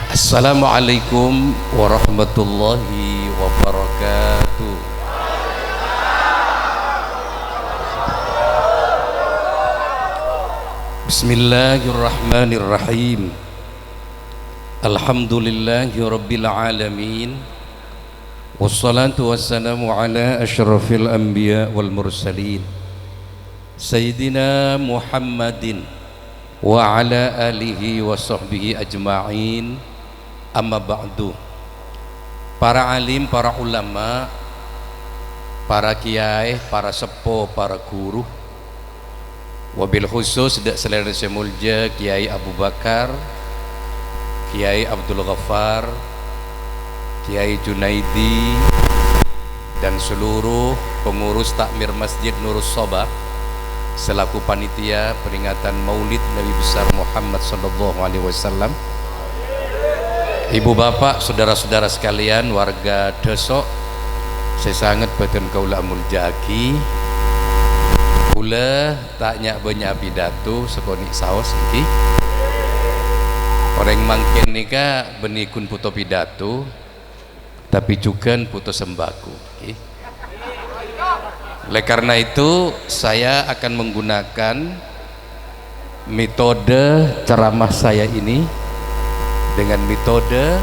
Assalamualaikum warahmatullahi wabarakatuh. Bismillahirrahmanirrahim. Alhamdulillahi rabbil alamin. Wassalatu wassalamu ala asyrafil anbiya wal mursalin Sayyidina Muhammadin wa ala alihi wa sahbihi ajma'in. Amma ba'du. Para alim, para ulama, para kiai, para sepuh, para guru, wabil khusus dak selera semulja Kiai Abu Bakar, Kiai Abdul Ghaffar, Kiai Junaidi, dan seluruh pengurus takmir Masjid Nurus Sobah selaku panitia peringatan Maulid Nabi besar Muhammad sallallahu alaihi wasallam. Ibu bapak, saudara-saudara sekalian, warga Desok, saya sangat betul kaula muljaki. Kula tak nyak banyak pidato sekonik saos iki. Orang mangken nika benikun puto pidato, tapi juga puto sembako. Oleh karena itu saya akan menggunakan metode ceramah saya ini dengan metode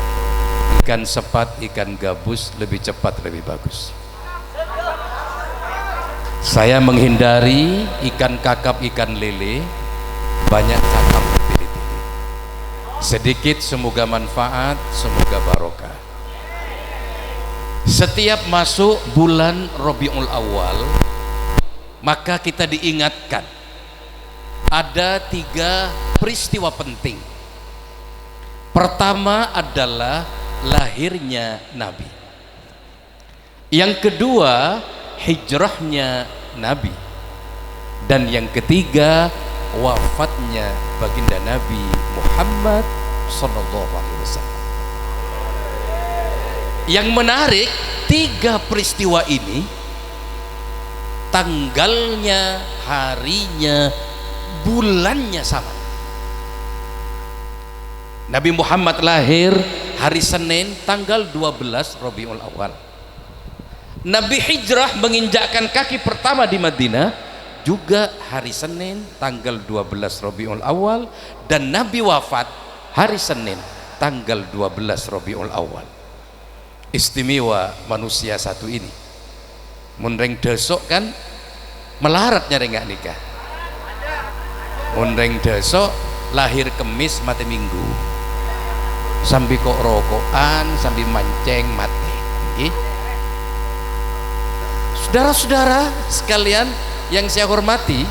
ikan sepat ikan gabus, lebih cepat lebih bagus. Saya menghindari ikan kakap ikan lele, banyak cakap pilih-pilih. Sedikit semoga manfaat, semoga barokah. Setiap masuk bulan Rabiul Awal, maka kita diingatkan ada 3 peristiwa penting. Pertama adalah lahirnya Nabi. Yang kedua, hijrahnya Nabi. Dan yang ketiga, wafatnya baginda Nabi Muhammad sallallahu alaihi wasallam. Yang menarik, 3 peristiwa ini tanggalnya, harinya, bulannya sama. Nabi Muhammad lahir hari Senin tanggal 12 Rabiul Awal. Nabi hijrah menginjakkan kaki pertama di Madinah juga hari Senin tanggal 12 Rabiul Awal, dan Nabi wafat hari Senin tanggal 12 Rabiul Awal. Istimewa manusia satu ini. Munreng desok kan melarat nyari nggak nikah. Munreng desok lahir Kemis mati Minggu. Sambil kok rokokan, sambil mancing mati. Saudara-saudara sekalian yang saya hormati,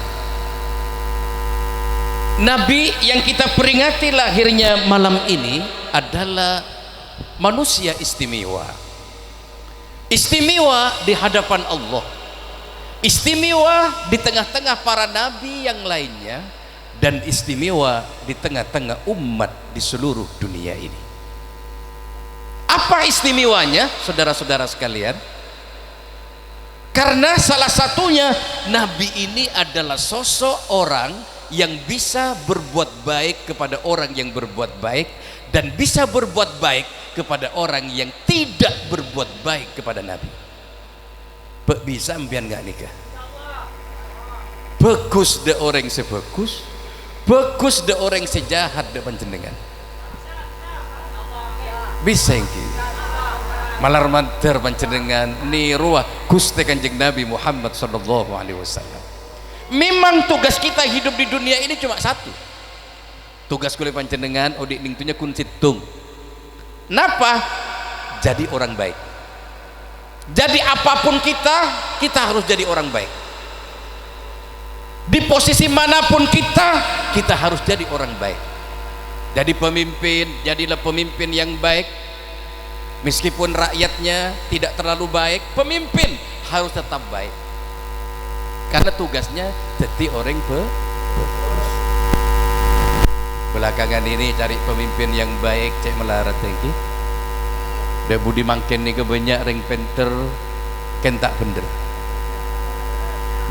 Nabi yang kita peringati lahirnya malam ini adalah manusia istimewa. Istimewa di hadapan Allah, istimewa di tengah-tengah para nabi yang lainnya, dan istimewa di tengah-tengah umat di seluruh dunia ini. Apa istimewanya, saudara-saudara sekalian? Karena salah satunya Nabi ini adalah sosok orang yang bisa berbuat baik kepada orang yang berbuat baik, dan bisa berbuat baik kepada orang yang tidak berbuat baik kepada Nabi. Bisa ambian nggak nikah? Bagus de orang sebagus, bagus de orang sejahat de panjenengan. Bisa yang malar manter panjenengan niruah Gusti Kanjeng Nabi Muhammad sallallahu alaihi wasallam. Memang tugas kita hidup di dunia ini cuma satu. Tugas kulit panjenengan odik ningtunya kun situng. Napa? Jadi orang baik. Jadi apapun kita harus jadi orang baik. Di posisi manapun kita harus jadi orang baik. Jadi pemimpin, jadilah pemimpin yang baik. Meskipun rakyatnya tidak terlalu baik, pemimpin harus tetap baik. Karena tugasnya jadi orang bagus. Belakangan ini cari pemimpin yang baik, cek melarat lagi. Udah budi mangken nih kebanyak ring penter, ken tak bener.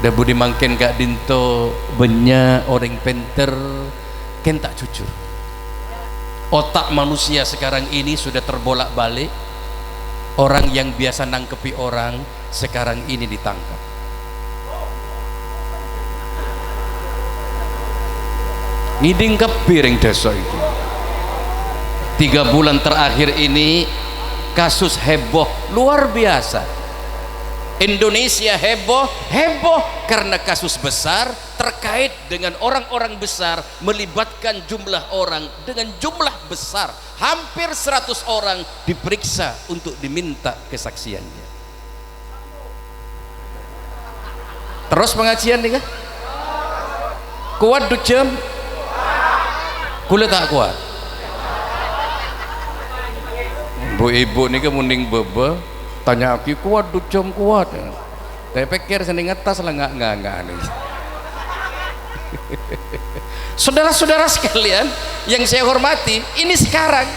Udah budi mangken kak dinto banyak orang penter, ken tak jujur. Otak manusia sekarang ini sudah terbolak-balik. Orang yang biasa nangkepi orang sekarang ini ditangkap. Ngiding kepiring desa itu. 3 bulan terakhir ini kasus heboh luar biasa. Indonesia heboh karena kasus besar terkait dengan orang-orang besar, melibatkan jumlah orang dengan jumlah besar, hampir 100 orang diperiksa untuk diminta kesaksiannya. Terus pengajian nih kan? Kuat ducem? Kulit tak kuat. Bu-ibu nih kan mending bebe tanya aku kuat ducem kuat. Saya pikir seneng ngetas lah nggak nih. Saudara-saudara sekalian yang saya hormati, ini sekarang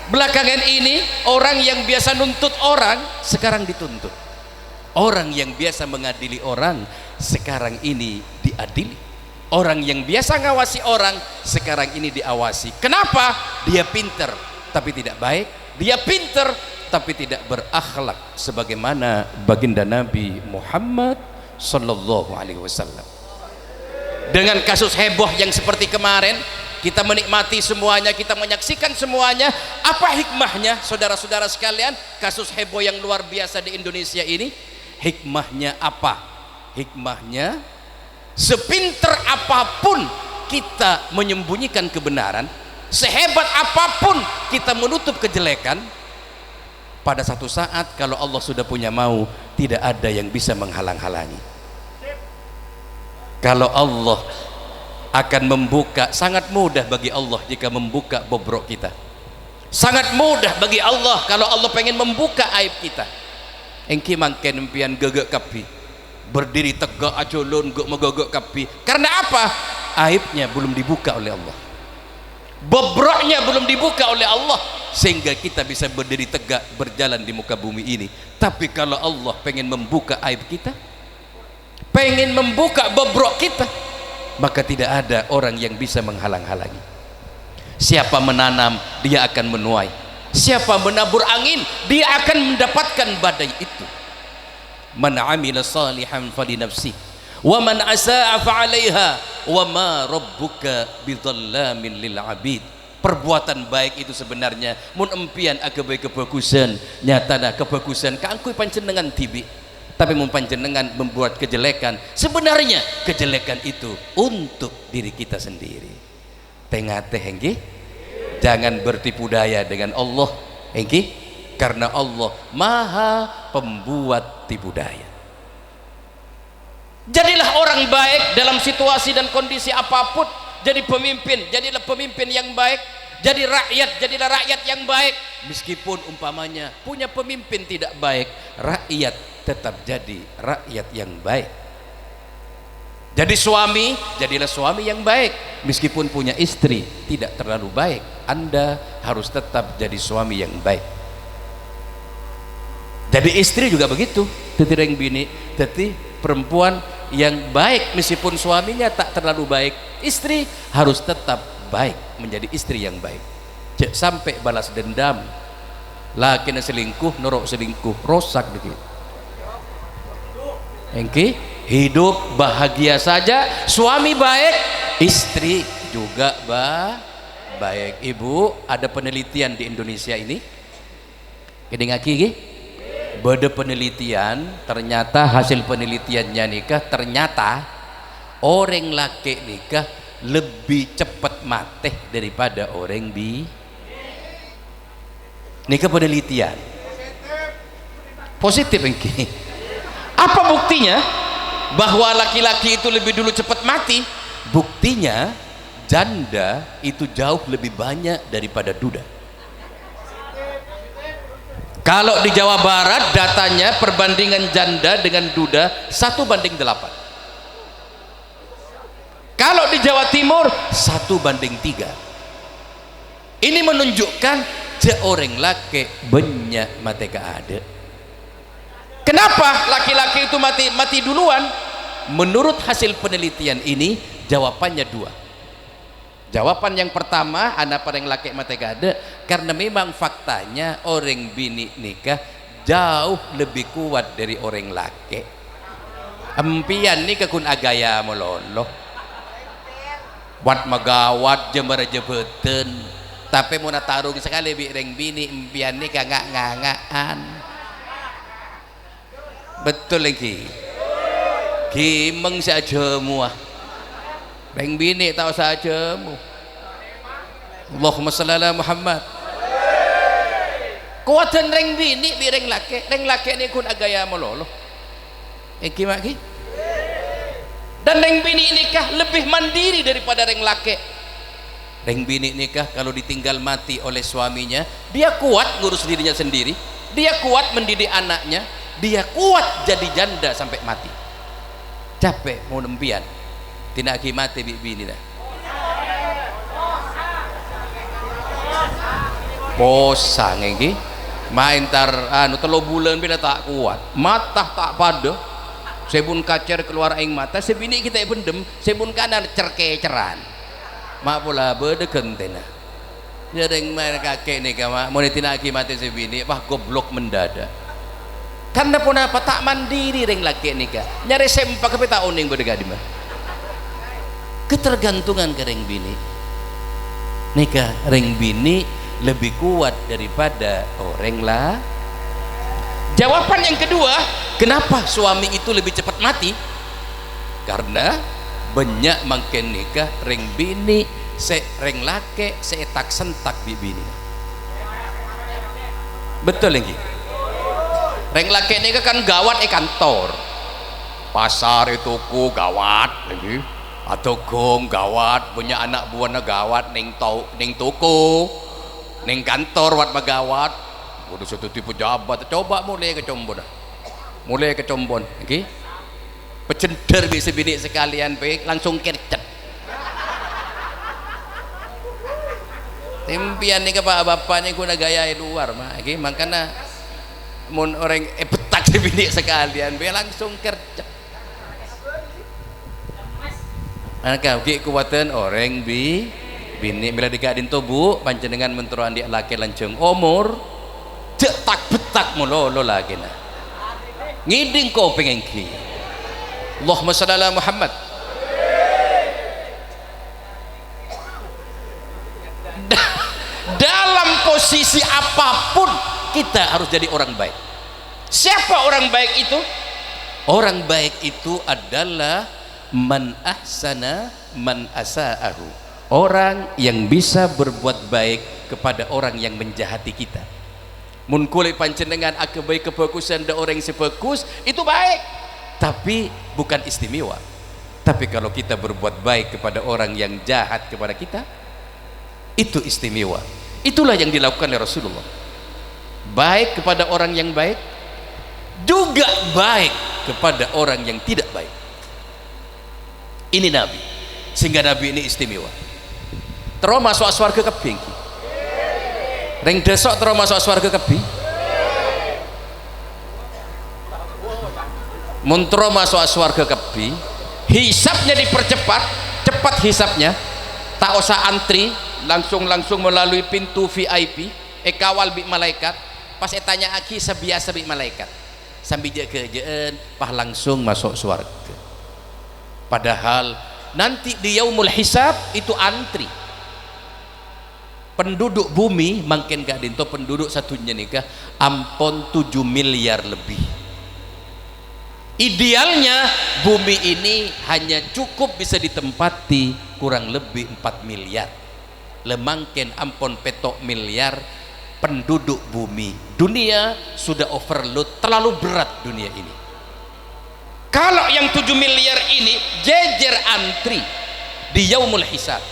belakangan ini orang yang biasa nuntut orang sekarang dituntut. Orang yang biasa mengadili orang sekarang ini diadili. Orang yang biasa ngawasi orang sekarang ini diawasi. Kenapa? Dia pinter tapi tidak baik. Dia pinter tapi tidak berakhlak sebagaimana baginda Nabi Muhammad sallallahu alaihi wasallam. Dengan kasus heboh yang seperti kemarin, kita menikmati semuanya, kita menyaksikan semuanya. Apa hikmahnya saudara-saudara sekalian? Kasus heboh yang luar biasa di Indonesia ini, hikmahnya apa? Hikmahnya, sepinter apapun kita menyembunyikan kebenaran, sehebat apapun kita menutup kejelekan, pada satu saat kalau Allah sudah punya mau, tidak ada yang bisa menghalang-halangi. Kalau Allah akan membuka, sangat mudah bagi Allah jika membuka bobrok kita. Sangat mudah bagi Allah kalau Allah pengen membuka aib kita. Engki mangken impian gegek kapi, berdiri tegak aculun guk megogok kapi. Karena apa? Aibnya belum dibuka oleh Allah, bobroknya belum dibuka oleh Allah, sehingga kita bisa berdiri tegak berjalan di muka bumi ini. Tapi kalau Allah pengen membuka aib kita, pengen membuka bobrok kita, maka tidak ada orang yang bisa menghalang-halangi. Siapa menanam, dia akan menuai. Siapa menabur angin, dia akan mendapatkan badai itu. Man amila salihan falinafsih wa man asaa fa'alaiha wa ma rabbuka bidhallamin lil abid. Perbuatan baik itu sebenarnya mun empian agawe kebagusan, nyatana kebagusan kaangkuy panjenengan tibi. Tapi panjenengan membuat kejelekan, sebenarnya kejelekan itu untuk diri kita sendiri. Tengah-tengah nggih, jangan bertipu daya dengan Allah nggih, karena Allah Maha Pembuat tipu daya. Jadilah orang baik dalam situasi dan kondisi apapun. Jadi pemimpin, jadilah pemimpin yang baik. Jadi rakyat, jadilah rakyat yang baik. Meskipun umpamanya punya pemimpin tidak baik, rakyat tetap jadi rakyat yang baik. Jadi suami, jadilah suami yang baik. Meskipun punya istri tidak terlalu baik, Anda harus tetap jadi suami yang baik. Jadi istri juga begitu, tetireng bini, teti perempuan yang baik meskipun suaminya tak terlalu baik, istri harus tetap baik, menjadi istri yang baik. Cek sampai balas dendam, laki selingkuh, norok selingkuh, rosak dikit. Engki hidup bahagia saja, suami baik, istri juga baik. Ibu, ada penelitian di Indonesia ini, kedengaki gih, beda penelitian, ternyata hasil penelitiannya nikah, ternyata orang laki nikah lebih cepat mati daripada orang nikah. Penelitian positif engki. Apa buktinya bahwa laki-laki itu lebih dulu cepat mati? Buktinya janda itu jauh lebih banyak daripada duda. Kalau di Jawa Barat datanya perbandingan janda dengan duda 1:8. Kalau di Jawa Timur 1:3. Ini menunjukkan seorang laki banyak mati keada. Kenapa laki-laki itu mati duluan? Menurut hasil penelitian ini jawabannya dua. Jawaban yang pertama, anak paling laki mate gade, karena memang faktanya orang bini nikah jauh lebih kuat dari orang laki. Empian nikah kun agaya meloloh, wat magawat jember jebeten, tapi mau tarung sekali bi orang bini empian nikah ngak-ngakan. Betul lagi. Gimeng saja muah. Reng bini tahu saja mu. Allahumma shalli ala Muhammad. Kuatan reng bini bi reng laki ni kun agaya meloloh. Gimana ki? Dan reng bini nikah lebih mandiri daripada reng laki. Reng bini nikah kalau ditinggal mati oleh suaminya, dia kuat ngurus dirinya sendiri, dia kuat mendidik anaknya, dia kuat jadi janda sampai mati. Capek mau nempian. Tidak mati bini dah. Bosan ini main tar anu 3 bulan bila tak kuat, mata tak pada, sebun kacer keluar aing mata, sebini kita pendem, sebun kanan cerkeceran, mak pula bedegen tena. Jadi main kakek ni kama, mau tidak mati sebini, bah goblok mendadak. Karena pun apa tak mandiri reng laki nikah, nyari sempak tapi tak uning berdega di mana. Ketergantungan ke reng bini nikah, reng bini lebih kuat daripada orang lah. Jawaban yang kedua, kenapa suami itu lebih cepat mati? Karena banyak makin nikah reng bini reng laki seetak sentak bini. Betul lagi. Reng laki nikah kan gawat kantor, pasar itu ku gawat lagi. Atau gong gawat, punya anak buahnya gawat, neng toko, neng kantor wat bagawat, udah satu tipe jabat, coba mulai ke combon, okay? Pecender bisa bidik sekalian, baik langsung kercet. Timpian ni ke pak bapaknya guna gaya luar, mah, okay? Makanya mun orang petak bidik sekalian, baik langsung kercet. Anaknya kuatan orang bini bila dikadin tubuh panjenengan menturuan dia laki lancung umur cetak betak mulolo lagi na ngiding kau pengen ki. Allahumma shalli ala Muhammad. Dalam posisi apapun kita harus jadi orang baik. Siapa orang baik itu? Orang baik itu adalah man ahsana man asa'ahu, orang yang bisa berbuat baik kepada orang yang menjahati kita. Mun kulit panjenengan akabai kebagusan da orang sebagus itu baik, tapi bukan istimewa. Tapi kalau kita berbuat baik kepada orang yang jahat kepada kita, itu istimewa. Itulah yang dilakukan oleh Rasulullah. Baik kepada orang yang baik, juga baik kepada orang yang tidak baik. Ini Nabi, sehingga Nabi ini istimewa. Terus masuk surga kebing. Reng desok terus masuk surga kebing. Muntro masuk surga kebing, hisapnya dipercepat, cepat hisapnya. Tak usah antri, langsung melalui pintu VIP. Kawal bi malaikat. Pas tanya aki sebiasa bi malaikat. Sambil dia kerjaan, pas langsung masuk surga. Padahal nanti di yaumul hisab itu antri. Penduduk bumi makin gak dinto penduduk satunya nikah ampun 7 miliar lebih. Idealnya bumi ini hanya cukup bisa ditempati kurang lebih 4 miliar. Lemangken ampun petok miliar penduduk bumi. Dunia sudah overload, terlalu berat dunia ini. Kalau yang 7 miliar ini jejer antri di yaumul hisab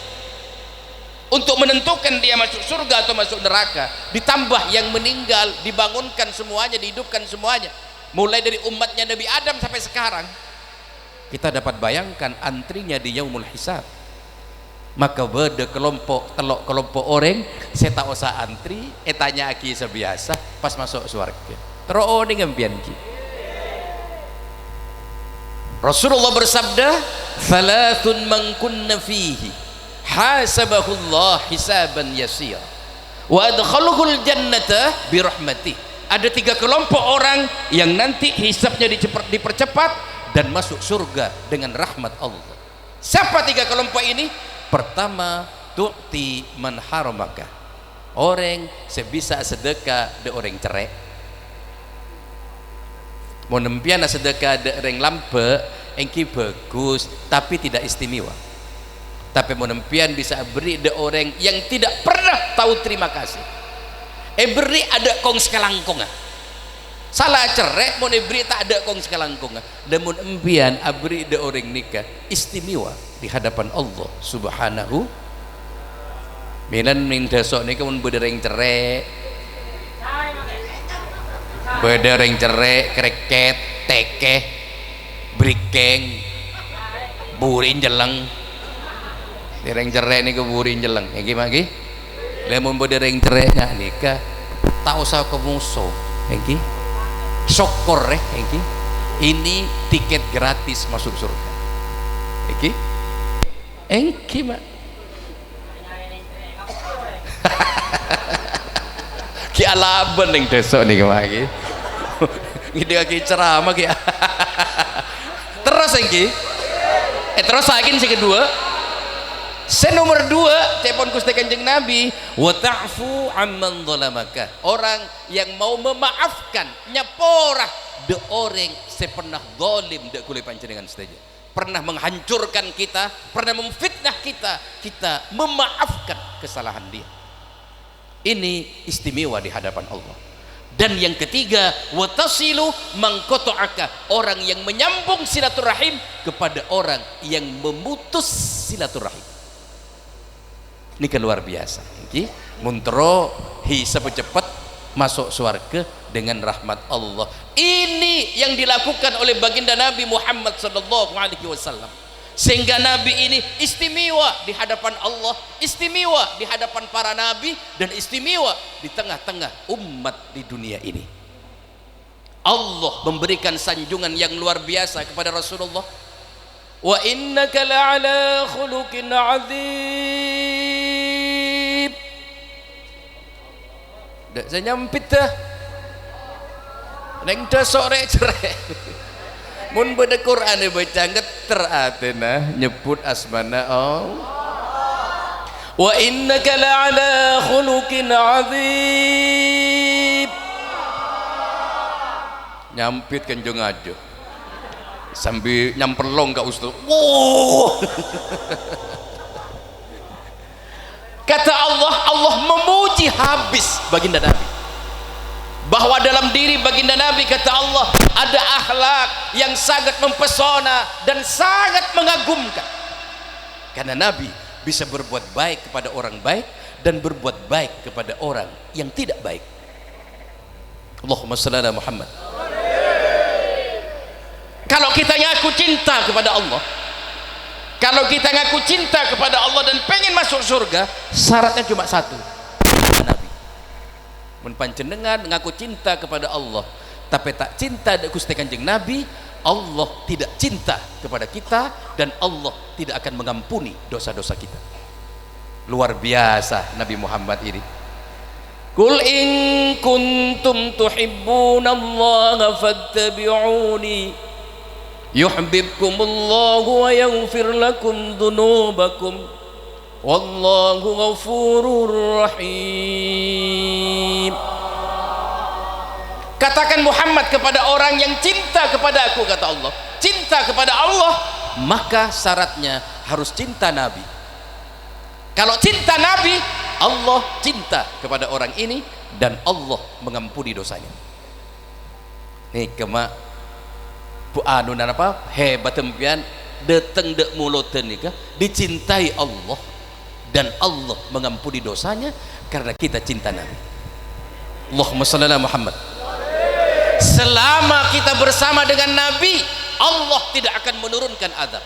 untuk menentukan dia masuk surga atau masuk neraka, ditambah yang meninggal, dibangunkan semuanya, dihidupkan semuanya, mulai dari umatnya Nabi Adam sampai sekarang, kita dapat bayangkan antrinya di yaumul hisab. Maka beda kelompok orang saya tak usah antri, tanya aki sebiasa pas masuk surga terus dengan pianki. Rasulullah bersabda, "Thalathun man kunna fihi hasabahullah hisaban yasir wa adkhaluhul jannata birahmatih. Ada 3 kelompok orang yang nanti hisabnya dipercepat dan masuk surga dengan rahmat Allah. Siapa 3 kelompok ini? Pertama, tu'ti man haramaka, orang sebisa sedekah de orang cerai. Mau nempian sedekah de orang lampe engki bagus tapi tidak istimewa. Tapi mau nempian bisa beri de orang yang tidak pernah tahu terima kasih. Beri ada kong sekelangkong. Salah cerai mau beri tak ada kong sekelangkong. Dan mau nempian beri de orang nikah istimewa di hadapan Allah Subhanahu. Minan minta sok nikah mun bedereng cerai. Bedereng cerai kreket tekeh brikeng burin jeleng. Dereng cerai niku burin jeleng. Yang gimana lagi? Lemon bedereng cerai nggak nikah tak usah ke musuh engki syukur engki ini tiket gratis masuk surga engki mak ki alaban ning desa niki mak iki ngide ki ceramah ki terus engki terus lagi sing kedua. Nomor 2 telepon Gusti Kanjeng Nabi wa ta'fu amman zalamaka, orang yang mau memaafkan nyaporah de orang sepernah zalim de kuli panjenengan saja pernah menghancurkan kita, pernah memfitnah kita, kita memaafkan kesalahan dia. Ini istimewa di hadapan Allah. Dan yang ketiga, wa tasilu man qata'aka, orang yang menyambung silaturahim kepada orang yang memutus silaturahim. Ini kan luar biasa. Muntro hisab cepat masuk surga dengan rahmat Allah. Ini yang dilakukan oleh baginda Nabi Muhammad sallallahu alaihi wasallam. Sehingga Nabi ini istimewa di hadapan Allah, istimewa di hadapan para nabi, dan istimewa di tengah-tengah umat di dunia ini. Allah memberikan sanjungan yang luar biasa kepada Rasulullah. Wa innaka la'ala khuluqin 'adzim. Dak saya nyampit dah. Neng dasok rek cerek. Mun beda Quran baca ngeter atena nyebut asmana Allah. Wa innaka la'ala khuluqin 'adzim. Nyampit kanjeng aja. Sambil nyamperlong ke Ustaz. Wow. Kata Allah, Allah memuji habis baginda Nabi. Bahwa dalam diri baginda Nabi, kata Allah, ada akhlak yang sangat mempesona dan sangat mengagumkan. Karena Nabi bisa berbuat baik kepada orang baik dan berbuat baik kepada orang yang tidak baik. Allahumma shalli ala Muhammad. Kalau kita ngaku cinta kepada Allah, kalau kita ngaku cinta kepada Allah dan pengen masuk surga, syaratnya cuma satu, Nabi. Mun panjenengan ngaku cinta kepada Allah tapi tak cinta Gusti Kanjeng Nabi, Allah tidak cinta kepada kita dan Allah tidak akan mengampuni dosa-dosa kita. Luar biasa Nabi Muhammad ini. Qul in kuntum tuhibbunallaha fattabi'uni yuhibbukumullahu wa yaghfir lakum dzunubakum wallahu ghafurur rahim. Katakan Muhammad kepada orang yang cinta kepada aku, kata Allah, cinta kepada Allah, maka syaratnya harus cinta Nabi. Kalau cinta Nabi, Allah cinta kepada orang ini dan Allah mengampuni dosanya. Nih kemak bu anu dan apa hebat tempian deteng dek muloten nikah dicintai Allah dan Allah mengampuni dosanya karena kita cinta Nabi. Allahumma shalli ala Muhammad. Selama kita bersama dengan Nabi, Allah tidak akan menurunkan azab.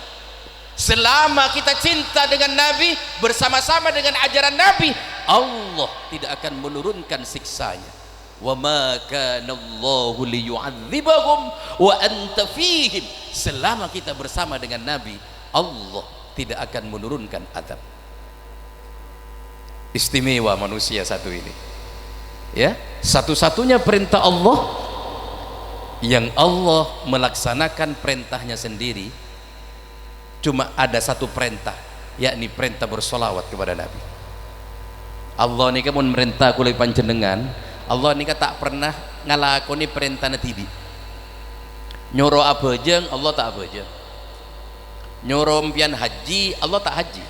Selama kita cinta dengan Nabi, bersama-sama dengan ajaran Nabi, Allah tidak akan menurunkan siksanya. Wa ma kana Allahu liyu'adzibahum wa anta fihim. Selama kita bersama dengan Nabi, Allah tidak akan menurunkan azab. Istimewa manusia satu ini, ya. Satu-satunya perintah Allah yang Allah melaksanakan perintahnya sendiri, cuma ada satu perintah, yakni perintah bersolawat kepada Nabi. Allah ini kan merintah kulit panjenengan, Allah ini kan tak pernah ngalakoni perintah natibi. Nyuruh abajeng Allah tak abajeng, nyuruh impian haji Allah tak haji,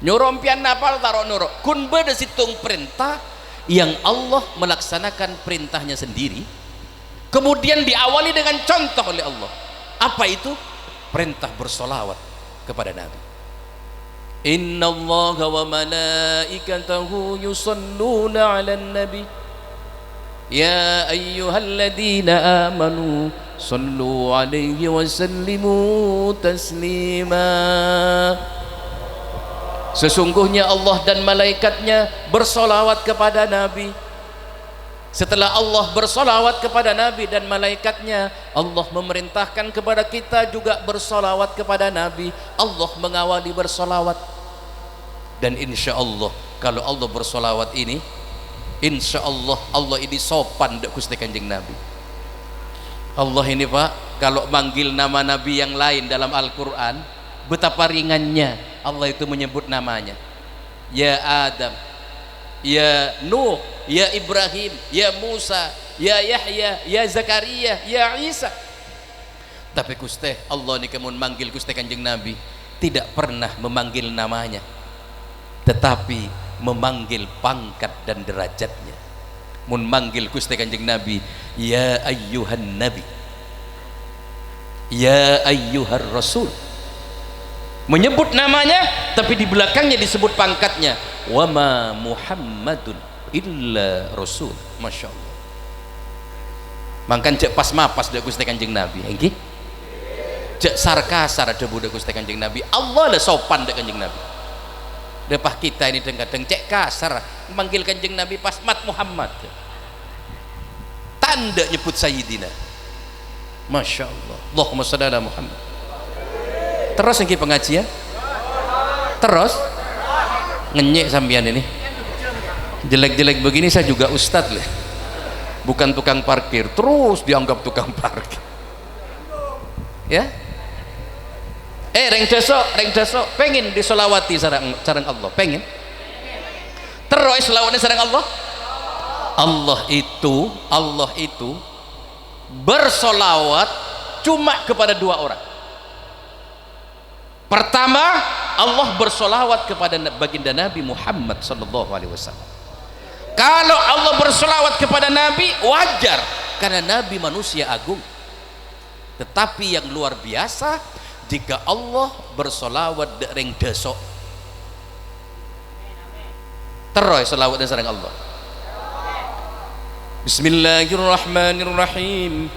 nyuruh impian napal taruh nyuruh. Kun beda situng perintah yang Allah melaksanakan perintahnya sendiri, kemudian diawali dengan contoh oleh Allah. Apa itu? Perintah bersolawat kepada Nabi. Inna Allaha wa malaikatahu yusalluna 'alan nabi ya ayyuhalladzina amanu sallu 'alaihi wa sallimu taslima. Sesungguhnya Allah dan malaikatnya bersolawat kepada Nabi. Setelah Allah bersolawat kepada Nabi dan malaikatnya, Allah memerintahkan kepada kita juga bersolawat kepada Nabi. Allah mengawali bersolawat. Dan insya Allah kalau Allah bersolawat ini, insya Allah Allah ini sopan dek Gusti Kanjeng Nabi. Allah ini Pak, kalau manggil nama Nabi yang lain dalam Al-Quran, betapa ringannya Allah itu menyebut namanya. Ya Adam, ya Nuh, ya Ibrahim, ya Musa, ya Yahya, ya Zakaria, ya Isa. Tapi Gusti Allah ini kemun manggil Gusti Kanjeng Nabi tidak pernah memanggil namanya, tetapi memanggil pangkat dan derajatnya. Mun manggil Gusti Kanjeng Nabi, ya ayyuhan nabi, ya ayyuhar rasul, menyebut namanya tapi di belakangnya disebut pangkatnya. Wa ma Muhammadun illa rasul. Masya Allah. Mangkan cek pas mapas dek Gusti Kanjeng Nabi engki cek sarkasar ada budak Gusti Kanjeng Nabi. Allah lah sopan dek Kanjeng Nabi. Depah kita ini kadang cek kasar memanggil Kanjeng Nabi pas mat Muhammad, tanda nyebut Sayyidina. Masya Allah. Allahumma shalli ala Muhammad. Terus engki pengajian terus ngenyek sampean ini jelek-jelek begini. Saya juga ustadz lah, bukan tukang parkir, terus dianggap tukang parkir ya. Reng desok pengen disolawati sareng Allah, pengen terus selawatnya sareng Allah. Allah itu bersolawat cuma kepada dua orang. Pertama, Allah bersolawat kepada baginda Nabi Muhammad sallallahu alaihi wasallam. Kalau Allah bersolawat kepada Nabi wajar, karena Nabi manusia agung. Tetapi yang luar biasa jika Allah bersolawat ring desok. Terus selawatnya sareng Allah. Bismillahirrahmanirrahim.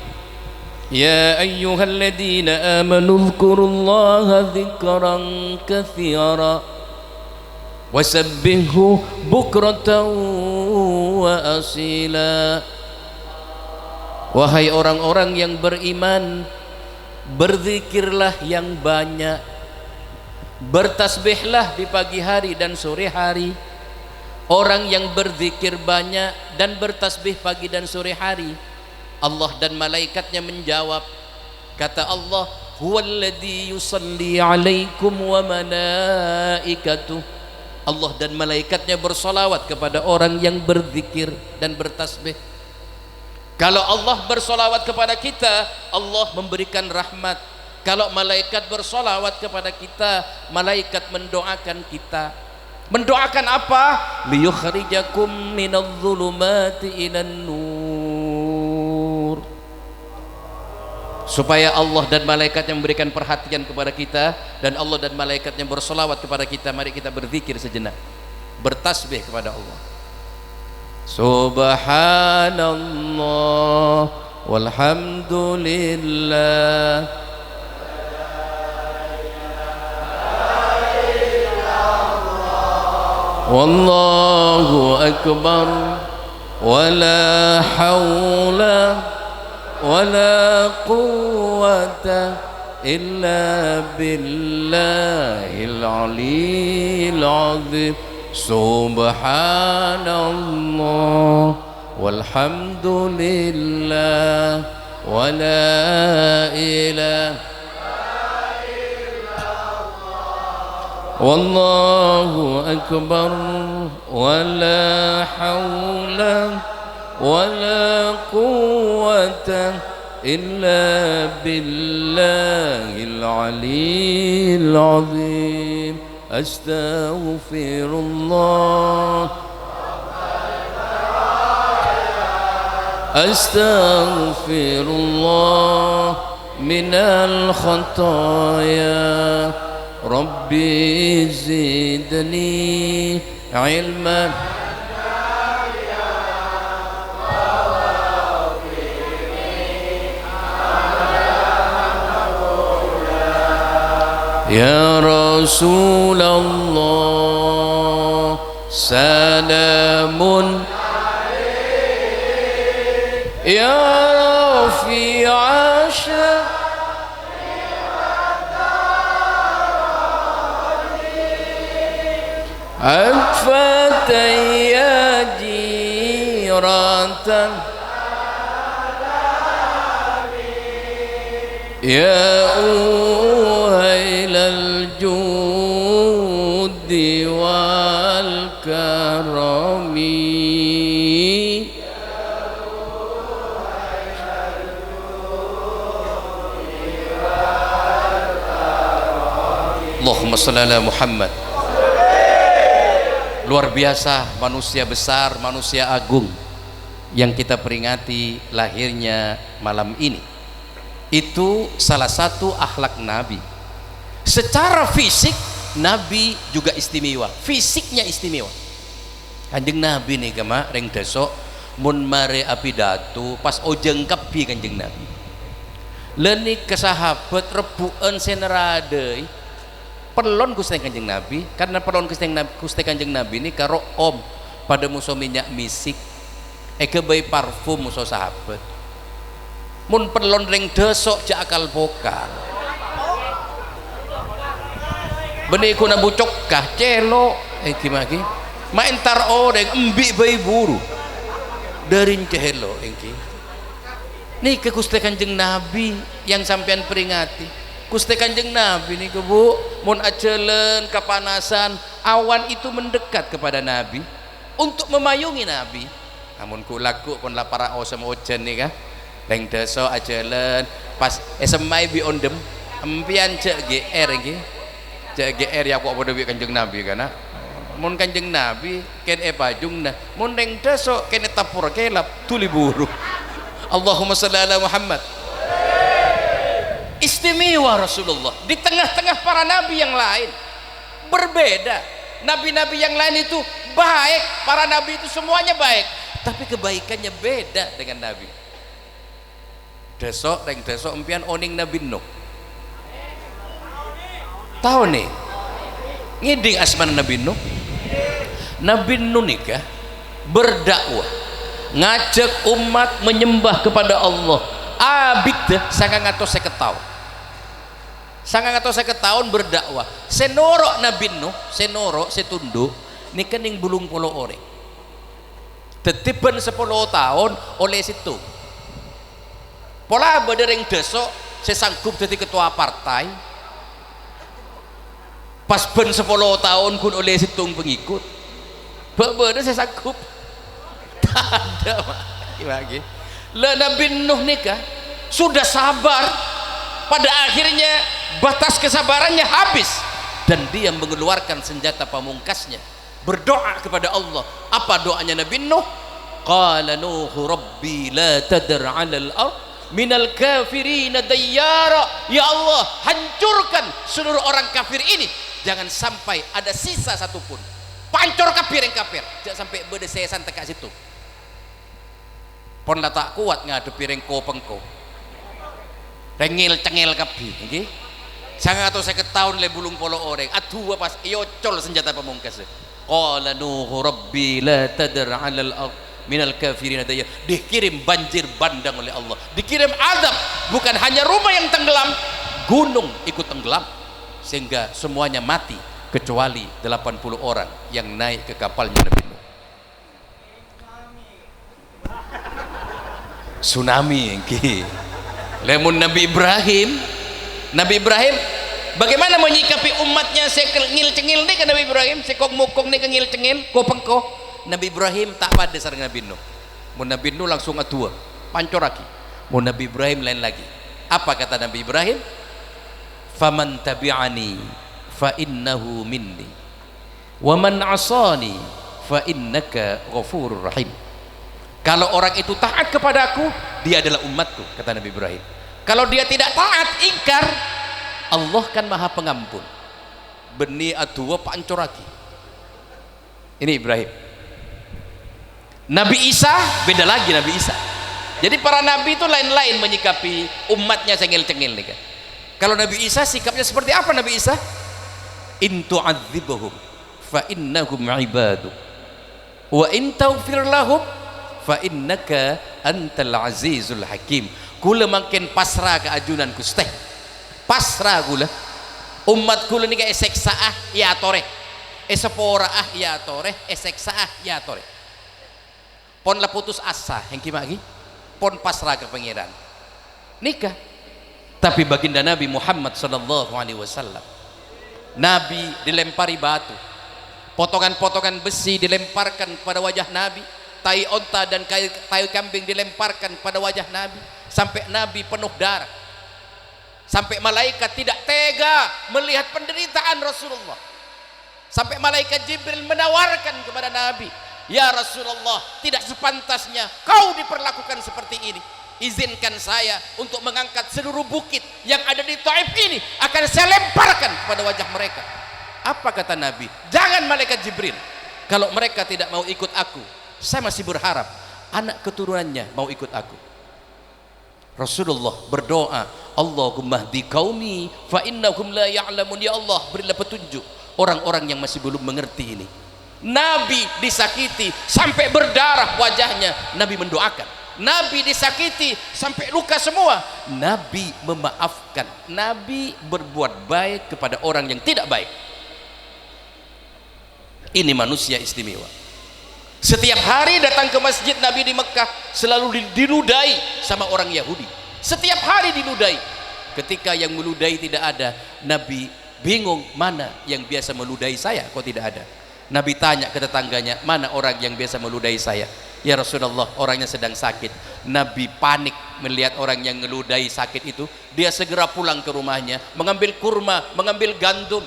Ya ayyuhalladzina amanu dzkurullaha dzikran katsira wasabbihu bukratan wa asila. Wahai orang-orang yang beriman, berzikirlah yang banyak, bertasbihlah di pagi hari dan sore hari. Orang yang berzikir banyak dan bertasbih pagi dan sore hari, Allah dan malaikatnya menjawab, kata Allah, huwallazi yusalli alaikum wa malaikatuh. Allah dan malaikatnya bersolawat kepada orang yang berzikir dan bertasbih. Kalau Allah bersolawat kepada kita, Allah memberikan rahmat. Kalau malaikat bersolawat kepada kita, malaikat mendoakan kita. Mendoakan apa? Liyukhrijakum minadh-dhulumati ilan nur. Supaya Allah dan malaikatnya memberikan perhatian kepada kita, dan Allah dan malaikatnya bersolawat kepada kita. Mari kita berzikir sejenak, bertasbih kepada Allah. Subhanallah walhamdulillah wallahu akbar wala hawla wala quwwata illa billahil aliyyil azim. Subhanallah walhamdulillah wala ilaha wallahu akbar wala hawla wala quwwata illa billahil aliyyil azim. Astaghfirullah astaghfirullah minal khataya rabbi zidni ilman. Ya Rasulullah salamun ya Rafi'a Atfatan ya jiratan ya uhailal judi wal karami. Allahumma shalli ala Muhammad. Luar biasa, manusia besar, manusia agung yang kita peringati lahirnya malam ini. Itu salah satu akhlak Nabi. Secara fisik Nabi juga istimewa, fisiknya istimewa. Kanjeng Nabi nih kama reng desok mun mare apidatu pas ojengkep bi kanjeng Nabi. Leni ke sahabat rebuan senerade pelon Gusti Kanjeng Nabi, karena pelon Gusti Kanjeng Nabi ini karo om pada musuh minyak misik eke bayi parfum musuh sahabat mun pelon ring desok jak akal pokal benih kuna bucok kah celo gimana main tar oreng embi bayi buru dari celo nih ke Gusti Kanjeng Nabi yang sampean peringati. Gusti Kanjeng Nabi nih Bu, mun ajelen kepanasan, awan itu mendekat kepada Nabi untuk memayungi Nabi. Namun ku laku pun lapara o sama ojen nih kah, leng deso ajelen pas semai bi ondem, empian cek GR ini, cek GR ya kok pada bi Kanjeng Nabi karena, mun Kanjeng Nabi ken pajung dah, mun leng deso ken tapur kelap tuli buru. Allahumma shalli ala Muhammad. Istimewa Rasulullah di tengah-tengah para nabi yang lain berbeda. Nabi-nabi yang lain itu baik, para nabi itu semuanya baik, tapi kebaikannya beda dengan Nabi. Desok reng desok empian oning Nabi Nuh tahu nih ngiding asman Nabi Nuh. Nabi Nuh nikah berdakwah ngajak umat menyembah kepada Allah abid sangat ngatos saya ketahui sangat ngatos saya ketahuan berdakwah senorok Nabi Nuh senorok setunduk ini kening bulung polo ore tetipan 10 tahun oleh situ pola badereng desok saya sanggup jadi ketua partai pas ben 10 tahun kun oleh situ pengikut bener saya sanggup tak ada lagi. Nabi Nuh nikah sudah sabar, pada akhirnya batas kesabarannya habis dan dia mengeluarkan senjata pamungkasnya berdoa kepada Allah. Apa doanya Nabi Nuh? Qala Nuhu rabbi la tadar 'alal ard minal kafirin dayyara. Ya Allah, hancurkan seluruh orang kafir ini, jangan sampai ada sisa satupun. Pancur kafir yang kafir, jangan sampai berdesesan teka situ. Pon lah tak kuat ngadepi rengko pengko rengil cengil kabi nggih sangat atau saya ketahuan le bulung polo oreng aduh pas iocol senjata pamungkas. Qala Nuhu rabbi la tadar 'alal ard minal kafirin daya. Dikirim banjir bandang oleh Allah, dikirim azab, bukan hanya rumah yang tenggelam, gunung ikut tenggelam sehingga semuanya mati kecuali 80 orang yang naik ke kapalnya Nabi Nuh. Tsunami engki. Lemun Nabi Ibrahim bagaimana menyikapi umatnya cengil nih ke Nabi Ibrahim, sekok mukong nih kengil cengil ko pengko. Nabi Ibrahim tak pada sareng Nabi Nuh. Mun Nabi Nuh langsung atua pancoraki. Mun Nabi Ibrahim lain lagi. Apa kata Nabi Ibrahim? Faman tabi'ani fa innahu minni wa man asani fa innaka ghafurur rahim. Kalau orang itu taat kepadaku, dia adalah umatku, kata Nabi Ibrahim. Kalau dia tidak taat, ingkar, Allah kan maha pengampun. Beni atua pancoraki. Ini Ibrahim. Nabi Isa beda lagi. Nabi Isa, jadi para nabi itu lain-lain menyikapi umatnya cengil-cengil nih kan. Kalau Nabi Isa sikapnya seperti apa? Nabi Isa, in tu'adzibhum fa innahum ibadu wa in taghfir lahum fa innaka antal azizul hakim. Kula makin pasrah ke ajunan Gusti, pasrah kula umat kula ni ka eseksaah ya tore, eseporaah ya tore, eseksaah ya tore. Pon la putus asa yang kimagi, pon pasrah ke pangeran nikah. Tapi baginda Nabi Muhammad sallallahu alaihi wasallam, Nabi dilempari batu, potongan-potongan besi dilemparkan pada wajah Nabi, tai onta dan tai kambing dilemparkan pada wajah Nabi, sampai Nabi penuh darah, sampai malaikat tidak tega melihat penderitaan Rasulullah, sampai malaikat Jibril menawarkan kepada Nabi, ya Rasulullah, tidak sepantasnya kau diperlakukan seperti ini. Izinkan saya untuk mengangkat seluruh bukit yang ada di Taif ini, akan saya lemparkan pada wajah mereka. Apa kata Nabi? Jangan malaikat Jibril, kalau mereka tidak mau ikut aku, saya masih berharap anak keturunannya mau ikut aku. Rasulullah berdoa, Allahumma hdi qaumi fa innahum la ya'lamun. Ya Allah, berilah petunjuk orang-orang yang masih belum mengerti ini. Nabi disakiti sampai berdarah wajahnya, Nabi mendoakan. Nabi disakiti sampai luka semua, Nabi memaafkan. Nabi berbuat baik kepada orang yang tidak baik. Ini manusia istimewa. Setiap hari datang ke masjid Nabi di Mekah, selalu diludai sama orang Yahudi. Setiap hari diludai. Ketika yang meludahi tidak ada, Nabi bingung, mana yang biasa meludahi saya kok tidak ada. Nabi tanya ke tetangganya, mana orang yang biasa meludahi saya? Ya Rasulullah, orangnya sedang sakit. Nabi panik melihat orang yang meludahi sakit itu. Dia segera pulang ke rumahnya, mengambil kurma, mengambil gandum,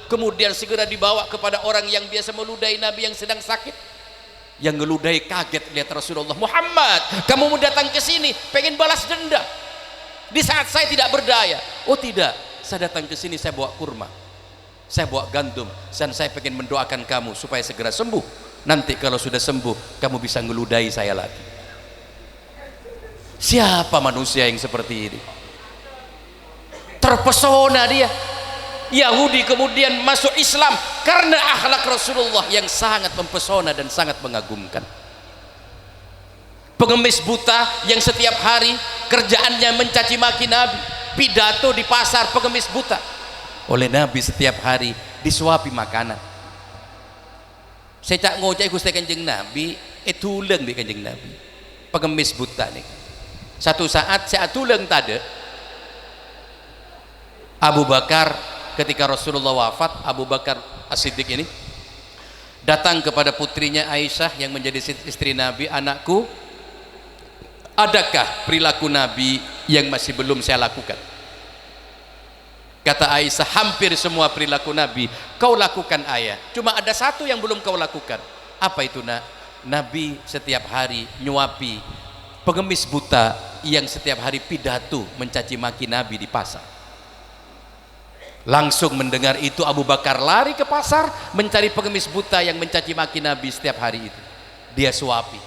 kemudian segera dibawa kepada orang yang biasa meludahi Nabi yang sedang sakit. Yang ngeludahi kaget lihat Rasulullah, Muhammad, kamu mau datang ke sini pengen balas dendam di saat saya tidak berdaya? Oh tidak, saya datang ke sini, saya bawa kurma, saya bawa gandum, dan saya pengen mendoakan kamu supaya segera sembuh. Nanti kalau sudah sembuh, kamu bisa ngeludahi saya lagi. Siapa manusia yang seperti ini? Terpesona dia. Yahudi kemudian masuk Islam karena akhlak Rasulullah yang sangat mempesona dan sangat mengagumkan. Pengemis buta yang setiap hari kerjaannya mencaci maki Nabi, pidato di pasar pengemis buta. Oleh Nabi setiap hari disuapi makanan. Saya tak ngoceh Gusti Kanjeng Nabi, tuleng di Kanjeng Nabi. Pengemis buta nih. Satu saat saya tuleng tade. Abu Bakar ketika Rasulullah wafat, Abu Bakar As-Siddiq ini datang kepada putrinya Aisyah yang menjadi istri Nabi, anakku, adakah perilaku Nabi yang masih belum saya lakukan? Kata Aisyah, hampir semua perilaku Nabi kau lakukan ayah, cuma ada satu yang belum kau lakukan. Apa itu nak? Nabi setiap hari nyuapi pengemis buta yang setiap hari pidato mencaci maki Nabi di pasar. Langsung mendengar itu Abu Bakar lari ke pasar mencari pengemis buta yang mencaci maki Nabi setiap hari itu. Dia suapi,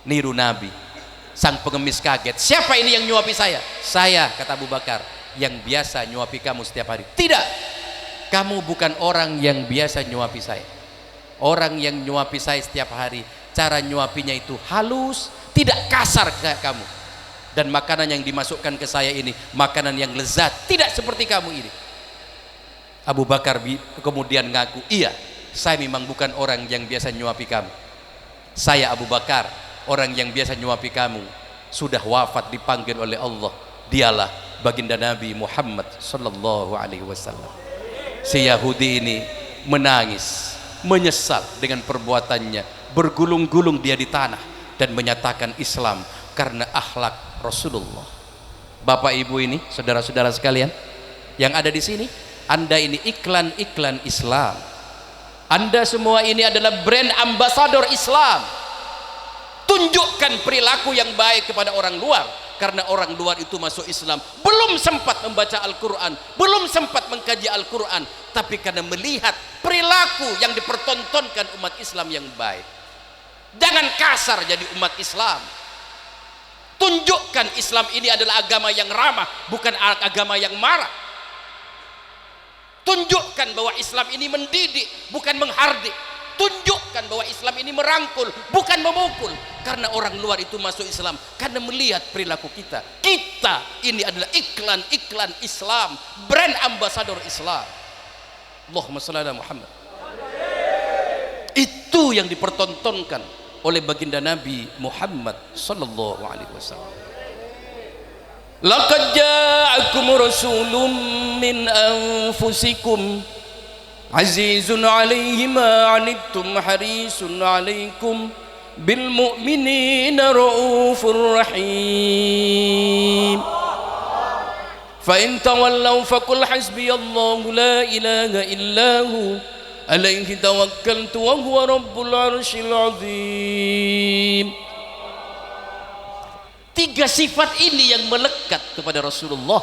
niru Nabi. Sang pengemis kaget, siapa ini yang nyuapi saya? Saya, kata Abu Bakar, yang biasa nyuapi kamu setiap hari. Tidak, kamu bukan orang yang biasa nyuapi saya. Orang yang nyuapi saya setiap hari, cara nyuapinya itu halus, tidak kasar kayak kamu. Dan makanan yang dimasukkan ke saya ini makanan yang lezat, tidak seperti kamu ini. Abu Bakar kemudian ngaku, iya, saya memang bukan orang yang biasa nyuapi kamu. Saya Abu Bakar, orang yang biasa nyuapi kamu, sudah wafat dipanggil oleh Allah. Dialah baginda Nabi Muhammad sallallahu alaihi wasallam. Si Yahudi ini menangis, menyesal dengan perbuatannya, bergulung-gulung dia di tanah dan menyatakan Islam karena akhlak Rasulullah. Bapak Ibu ini, saudara-saudara sekalian yang ada di sini, Anda ini iklan-iklan Islam. Anda semua ini adalah brand ambassador Islam. Tunjukkan perilaku yang baik kepada orang luar, karena orang luar itu masuk Islam belum sempat membaca Al-Quran, belum sempat mengkaji Al-Quran, tapi karena melihat perilaku yang dipertontonkan umat Islam yang baik. Jangan kasar jadi umat Islam. Tunjukkan Islam ini adalah agama yang ramah, bukan agama yang marah. Tunjukkan bahwa Islam ini mendidik, bukan menghardik. Tunjukkan bahwa Islam ini merangkul, bukan memukul. Karena orang luar itu masuk Islam karena melihat perilaku kita. Kita ini adalah iklan-iklan Islam, brand ambassador Islam. Allahumma shalli ala Muhammad. Itu yang dipertontonkan oleh baginda Nabi Muhammad sallallahu alaihi wasallam. Laqad ja'akum rasulun min anfusikum azizun 'alaihi ma 'anittum harisun 'alaikum bil mu'minina raufur rahim. Fa in tawallaw faqul hasbiyallahu la ilaha illahu alaihi tawakkaltu wa huwa rabbul arsyil azim. Tiga sifat ini yang melekat kepada Rasulullah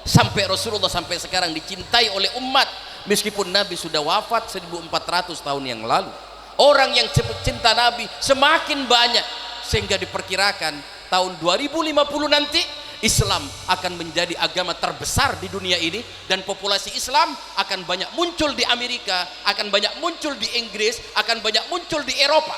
sampai Rasulullah sampai sekarang dicintai oleh umat, meskipun Nabi sudah wafat 1400 tahun yang lalu. Orang yang cinta Nabi semakin banyak, sehingga diperkirakan tahun 2050 nanti Islam akan menjadi agama terbesar di dunia ini, dan populasi Islam akan banyak muncul di Amerika, akan banyak muncul di Inggris, akan banyak muncul di Eropa.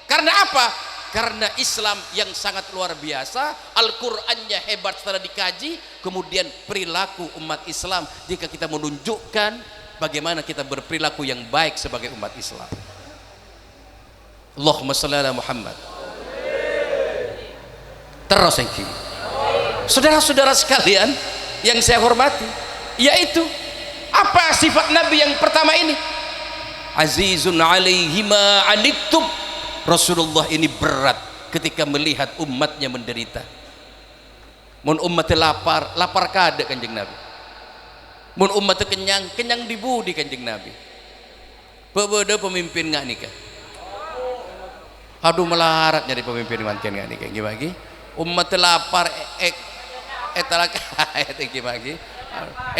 Karena apa? Karena Islam yang sangat luar biasa, Al-Qur'annya hebat setelah dikaji, kemudian perilaku umat Islam jika kita menunjukkan bagaimana kita berperilaku yang baik sebagai umat Islam. Allahumma shalli ala Muhammad. Terus yang kiri. Saudara-saudara sekalian yang saya hormati, yaitu apa sifat Nabi yang pertama ini? Azizun alaihi ma anittum. Rasulullah ini berat ketika melihat umatnya menderita. Mun umatnya lapar, lapar kada Kanjeng Nabi. Mun umatnya kenyang, kenyang dibudi Kanjeng Nabi. Bebeda pemimpin nggak nikah. Aduh melarat nyari pemimpin mankian nggak nikah gimana? Umatnya lapar, etalak gimana?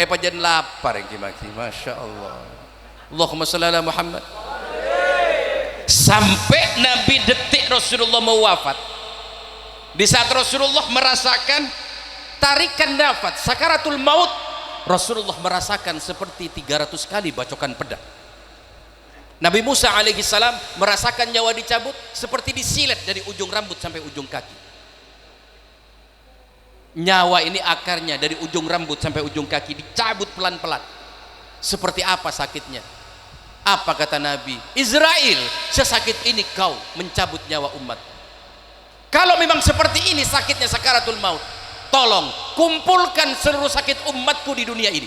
Pajan lapar gimana? Masya Allah. Allahumma shalli ala Muhammad. Sampai Nabi detik Rasulullah mau wafat, di saat Rasulullah merasakan tarikan nafas sakaratul maut, Rasulullah merasakan seperti 300 kali bacokan pedang. Nabi Musa alaihi salam merasakan nyawa dicabut seperti disilet dari ujung rambut sampai ujung kaki. Nyawa ini akarnya dari ujung rambut sampai ujung kaki dicabut pelan-pelan. Seperti apa sakitnya? Apa kata Nabi? Israel, sesakit ini kau mencabut nyawa umat. Kalau memang seperti ini sakitnya sakaratul maut, tolong kumpulkan seluruh sakit umatku di dunia ini.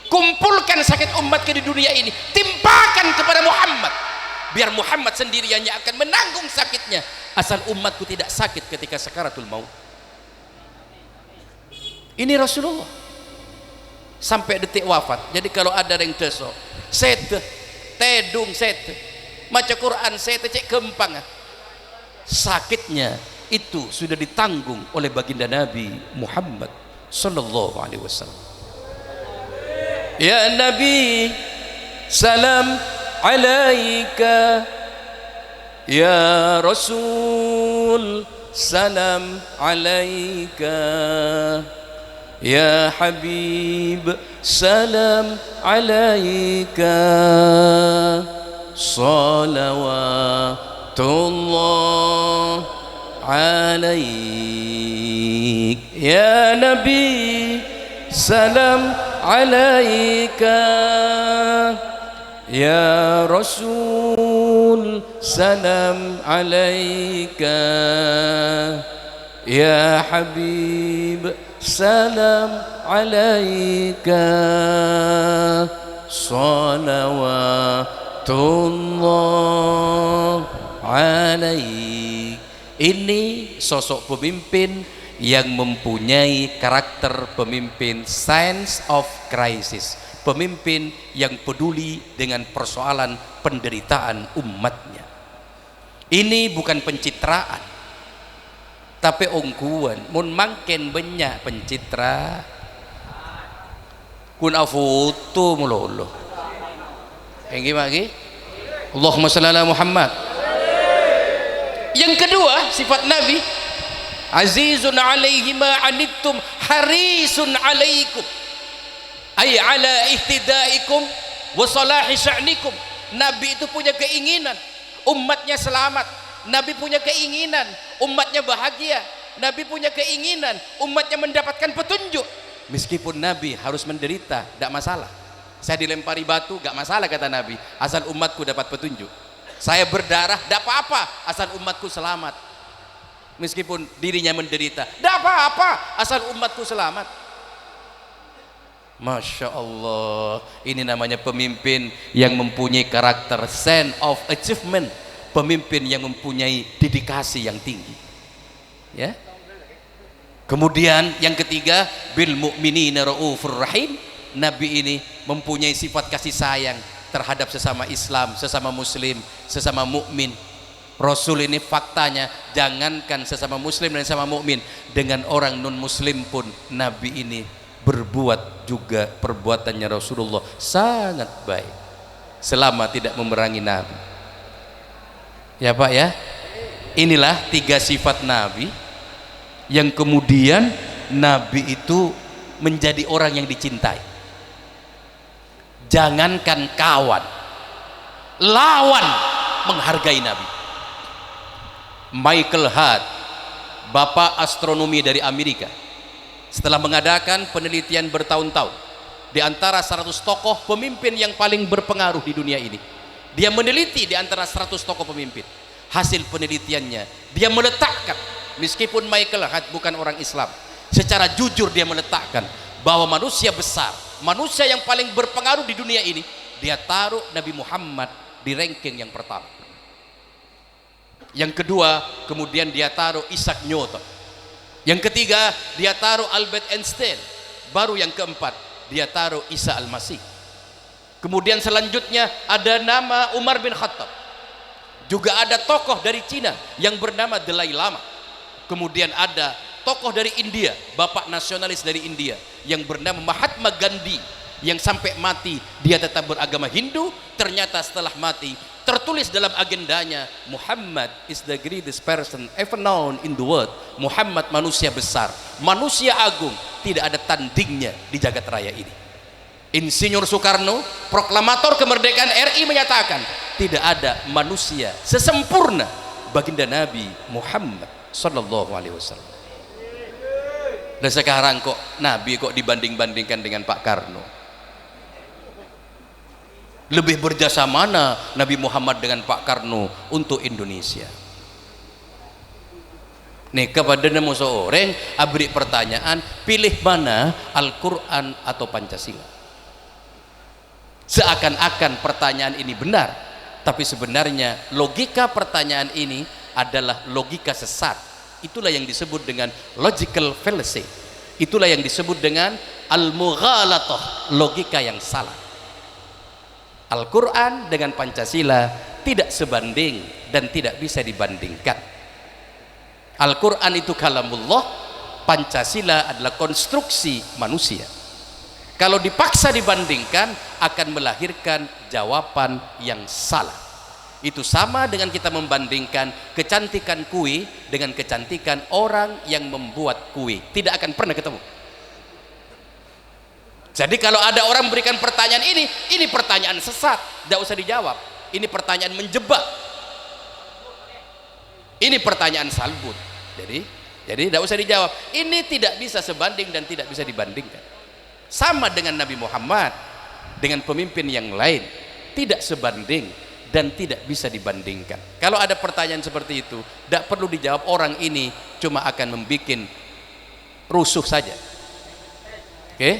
Kumpulkan sakit umatku di dunia ini, timpakan kepada Muhammad, biar Muhammad sendiriannya akan menanggung sakitnya, asal umatku tidak sakit ketika sakaratul maut. Ini Rasulullah sampai detik wafat. Jadi kalau ada yang teso sete tedung sete maca Quran sete cek kempang, sakitnya itu sudah ditanggung oleh baginda Nabi Muhammad sallallahu alaihi wasallam. Ya Nabi salam alaika, ya Rasul salam alaika, ya Habib salam alaika, salawatullah alaik, ya Nabi salam alaika ya Rasul, salam alaika ya Habib, salam alaika, salawatullah alaik. Ini sosok pemimpin yang mempunyai karakter pemimpin sense of crisis, pemimpin yang peduli dengan persoalan penderitaan umatnya. Ini bukan pencitraan, tapi ungkuan. Mun mangken banyak pencitra kun afoto mulolo enggi magi. Allahumma shalli ala Muhammad. Yang kedua sifat Nabi, azizun alaihi ma anittum harisun alaikum, ay ala ihtidaikum wa salahi sya'nikum. Nabi itu punya keinginan umatnya selamat, Nabi punya keinginan umatnya bahagia, Nabi punya keinginan umatnya mendapatkan petunjuk. Meskipun Nabi harus menderita, tidak masalah. Saya dilempari batu, gak masalah kata Nabi, asal umatku dapat petunjuk. Saya berdarah, tidak apa-apa asal umatku selamat. Meskipun dirinya menderita, tidak apa-apa asal umatku selamat. Masya Allah, ini namanya pemimpin yang mempunyai karakter sense of achievement, pemimpin yang mempunyai dedikasi yang tinggi, ya. Kemudian yang ketiga, bil mu'minina raufur rahim. Nabi ini mempunyai sifat kasih sayang terhadap sesama Islam, sesama Muslim, sesama mukmin. Rasul ini faktanya jangankan sesama Muslim dan sesama mukmin, dengan orang non Muslim pun Nabi ini berbuat juga perbuatannya Rasulullah sangat baik selama tidak memerangi Nabi. Ya Pak ya, inilah tiga sifat Nabi yang kemudian Nabi itu menjadi orang yang dicintai. Jangankan kawan, lawan menghargai Nabi. Michael Hart, bapak astronomi dari Amerika, setelah mengadakan penelitian bertahun-tahun di antara 100 tokoh pemimpin yang paling berpengaruh di dunia ini, dia meneliti di antara 100 tokoh pemimpin. Hasil penelitiannya, dia meletakkan, meskipun Michael Hart bukan orang Islam, secara jujur dia meletakkan bahwa manusia besar, manusia yang paling berpengaruh di dunia ini, dia taruh Nabi Muhammad di ranking yang pertama. Yang kedua, kemudian dia taruh Isaac Newton. Yang ketiga, dia taruh Albert Einstein. Baru yang keempat, dia taruh Isa Al-Masih. Kemudian selanjutnya ada nama Umar bin Khattab. Juga ada tokoh dari Cina yang bernama Dalai Lama. Kemudian ada tokoh dari India, bapak nasionalis dari India yang bernama Mahatma Gandhi, yang sampai mati dia tetap beragama Hindu. Ternyata setelah mati tertulis dalam agendanya, Muhammad is the greatest person ever known in the world. Muhammad manusia besar, manusia agung, tidak ada tandingnya di jagat raya ini. Insinyur Soekarno, proklamator kemerdekaan RI, menyatakan tidak ada manusia sesempurna baginda Nabi Muhammad sallallahu alaihi wasallam. Dan sekarang kok Nabi kok dibanding-bandingkan dengan Pak Karno? Lebih berjasa mana Nabi Muhammad dengan Pak Karno untuk Indonesia? Nih kepada nemu seorang abri pertanyaan, pilih mana Al-Quran atau Pancasila? Seakan-akan pertanyaan ini benar, tapi sebenarnya logika pertanyaan ini adalah logika sesat. Itulah yang disebut dengan logical fallacy. Itulah yang disebut dengan al-mughalatah, logika yang salah. Al-Quran dengan Pancasila tidak sebanding dan tidak bisa dibandingkan. Al-Quran itu kalamullah, Pancasila adalah konstruksi manusia. Kalau dipaksa dibandingkan akan melahirkan jawaban yang salah. Itu sama dengan kita membandingkan kecantikan kue dengan kecantikan orang yang membuat kue, tidak akan pernah ketemu. Jadi kalau ada orang memberikan pertanyaan ini pertanyaan sesat, tidak usah dijawab. Ini pertanyaan menjebak, ini pertanyaan salbut. Jadi tidak usah dijawab. Ini tidak bisa sebanding dan tidak bisa dibandingkan. sama dengan Nabi Muhammad, dengan pemimpin yang lain, tidak sebanding dan tidak bisa dibandingkan. Kalau ada pertanyaan seperti itu, tidak perlu dijawab, orang ini cuma akan membuat rusuh saja. Oke,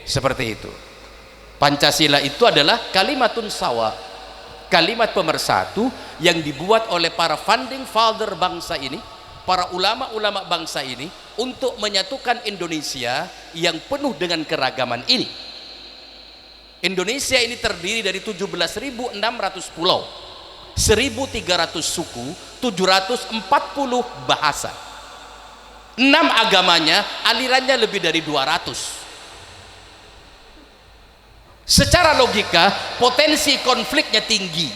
seperti itu. Pancasila itu adalah kalimatun sawa, kalimat pemersatu yang dibuat oleh para founding father bangsa ini, para ulama-ulama bangsa ini, untuk menyatukan Indonesia yang penuh dengan keragaman ini. Indonesia ini terdiri dari 17.600 pulau, 1.300 suku, 740 bahasa, 6 agamanya, alirannya lebih dari 200. Secara logika potensi konfliknya tinggi.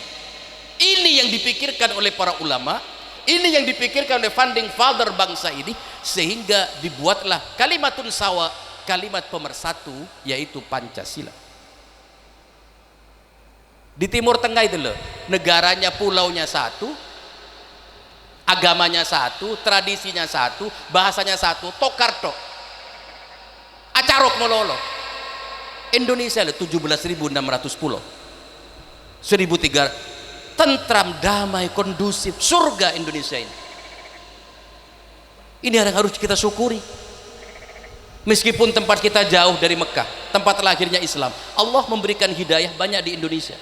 Ini yang dipikirkan oleh para ulama, ini yang dipikirkan oleh founding father bangsa ini, sehingga dibuatlah kalimatun sawa, kalimat pemersatu, yaitu Pancasila. Di Timur Tengah itu loh, negaranya, pulaunya satu, agamanya satu, tradisinya satu, bahasanya satu, tokarto, acarok mololo. Indonesia loh, 17.600 pulau, 1.300, tentram, damai, kondusif, surga Indonesia ini. Ini yang harus kita syukuri. Meskipun tempat kita jauh dari Mekah, tempat lahirnya Islam, Allah memberikan hidayah banyak di Indonesia.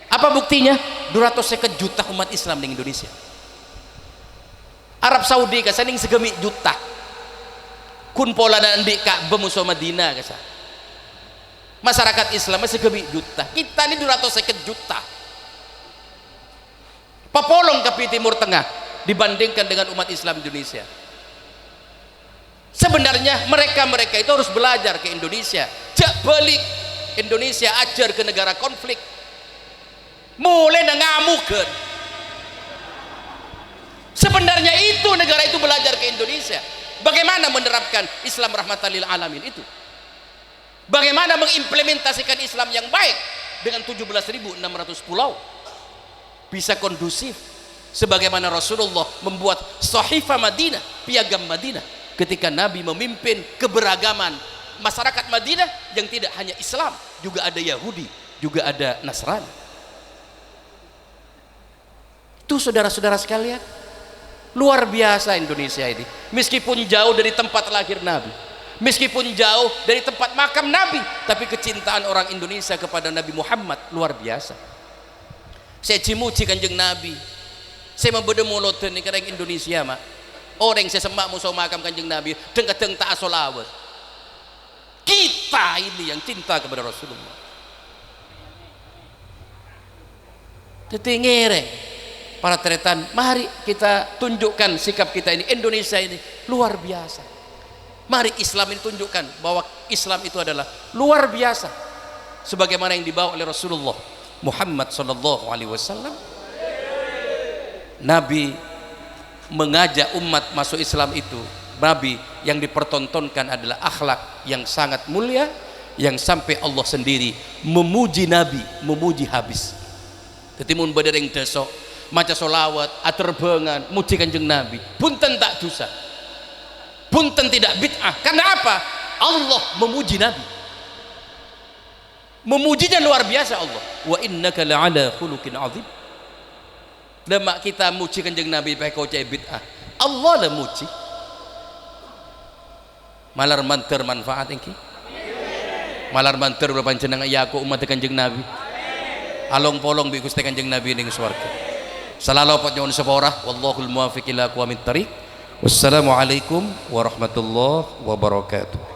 Apa buktinya? 250 juta umat Islam di Indonesia. Arab Saudi kasa ning segemi juta. Kun pola dan di Ka'bah musuh Madinah kasa. Masyarakat Islam segemi juta. Kita ini 250 juta. Papolong ke Timur Tengah dibandingkan dengan umat Islam Indonesia. Sebenarnya mereka itu harus belajar ke Indonesia. Jak balik Indonesia, ajar ke negara konflik. Mulai ngamukan. Sebenarnya itu negara itu belajar ke Indonesia. Bagaimana menerapkan Islam rahmatan lil alamin itu? Bagaimana mengimplementasikan Islam yang baik dengan 17.600 pulau? Bisa kondusif sebagaimana Rasulullah membuat Sahifah Madinah, piagam Madinah, ketika Nabi memimpin keberagaman masyarakat Madinah yang tidak hanya Islam, juga ada Yahudi, juga ada Nasrani. Itu saudara-saudara sekalian, luar biasa Indonesia ini. Meskipun jauh dari tempat lahir Nabi, meskipun jauh dari tempat makam Nabi, tapi kecintaan orang Indonesia kepada Nabi Muhammad luar biasa. Saya cimuci kanjeng Nabi, saya membeda moloten ini karena Indonesia mak. Orang saya semak musuh makam kanjeng Nabi, deng-deng tak asolawat. Kita ini yang cinta kepada Rasulullah. Tetingere para teretan, mari kita tunjukkan sikap kita ini. Indonesia ini luar biasa. Mari Islam ini tunjukkan bahwa Islam itu adalah luar biasa, sebagaimana yang dibawa oleh Rasulullah Muhammad sallallahu alaihi wasallam. Nabi mengajak umat masuk Islam itu, Nabi yang dipertontonkan adalah akhlak yang sangat mulia, yang sampai Allah sendiri memuji Nabi, memuji habis. Tetimun badereng desok maca solawat, aterbengan, muji kanjeng Nabi, punten tak dosa, punten tidak bid'ah. Karena apa? Allah memuji Nabi, memujinya luar biasa Allah. Wa innaka la'ala khuluqin azim. Lemak kita muji kanjeng Nabi pakai kau cai bid'ah, Allah lah muji. Malar manter manfaat ini, malar manter berpanjenengan yaku umat kanjeng Nabi, along polong bi Gusti kanjeng Nabi ning swarga. Salalu pat nyuwun sepora, wallahul muwaffiq ila aqwamit thariq. Wassalamualaikum warahmatullahi wabarakatuh.